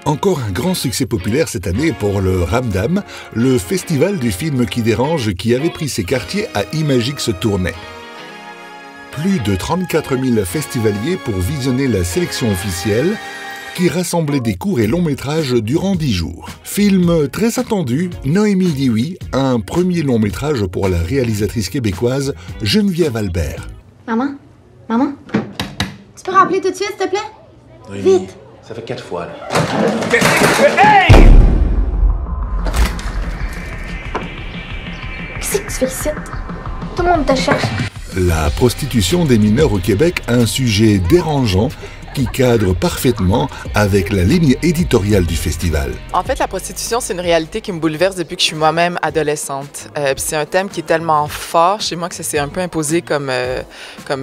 Encore un grand succès populaire cette année pour le Ramdam, le festival du film qui dérange qui avait pris ses quartiers à Imagix Tournai. Plus de 34 000 festivaliers pour visionner la sélection officielle qui rassemblait des courts et longs métrages durant 10 jours. Film très attendu, Noémie Dioui, un premier long métrage pour la réalisatrice québécoise Geneviève Albert. Maman? Maman? Tu peux rappeler tout de suite, s'il te plaît? Oui, Vite! Ça fait 4 fois, là. Qu'est-ce que tu fais? Hey! Qu'est-ce que tu fais ici? Tout le monde te cherche. La prostitution des mineurs au Québec, un sujet dérangeant qui cadre parfaitement avec la ligne éditoriale du festival. En fait, la prostitution, c'est une réalité qui me bouleverse depuis que je suis moi-même adolescente. Puis c'est un thème qui est tellement fort chez moi que ça s'est un peu imposé comme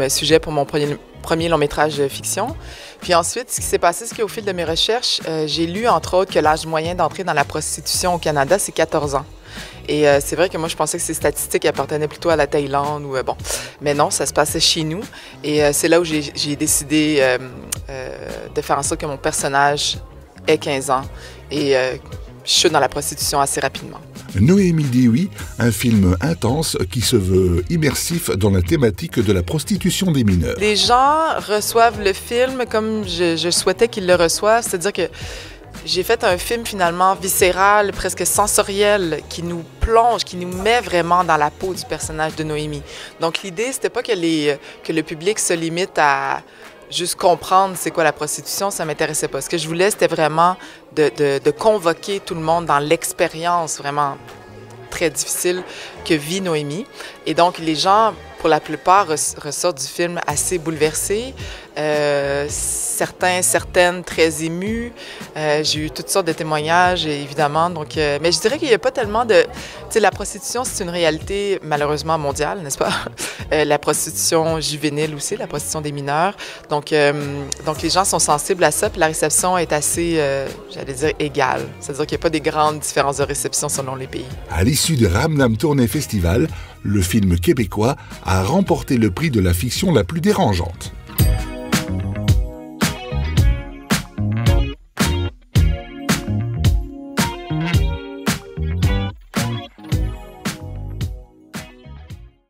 sujet pour mon premier long métrage de fiction. Puis ensuite, ce qui s'est passé, c'est qu'au fil de mes recherches, j'ai lu, entre autres, que l'âge moyen d'entrer dans la prostitution au Canada, c'est 14 ans. Et c'est vrai que moi, je pensais que ces statistiques appartenaient plutôt à la Thaïlande ou bon. Mais non, ça se passait chez nous. Et c'est là où j'ai décidé de faire en sorte que mon personnage ait 15 ans. Et je suis dans la prostitution assez rapidement. Noémie Dioui, un film intense qui se veut immersif dans la thématique de la prostitution des mineurs. Les gens reçoivent le film comme je souhaitais qu'ils le reçoivent, c'est-à-dire que j'ai fait un film finalement viscéral, presque sensoriel, qui nous plonge, qui nous met vraiment dans la peau du personnage de Noémie. Donc l'idée, c'était pas que le public se limite à juste comprendre c'est quoi la prostitution, ça m'intéressait pas. Ce que je voulais, c'était vraiment de convoquer tout le monde dans l'expérience vraiment très difficile que vit Noémie. Et donc, les gens, pour la plupart, ressortent du film assez bouleversés, certaines très émus. J'ai eu toutes sortes de témoignages, évidemment. Donc, mais je dirais qu'il n'y a pas tellement de... Tu sais, la prostitution, c'est une réalité malheureusement mondiale, n'est-ce pas? La prostitution juvénile aussi, la prostitution des mineurs. Donc les gens sont sensibles à ça, puis la réception est assez, j'allais dire, égale. C'est-à-dire qu'il n'y a pas des grandes différences de réception selon les pays. À l'issue du Ramdam Tournai Festival, le film québécois a remporté le prix de la fiction la plus dérangeante.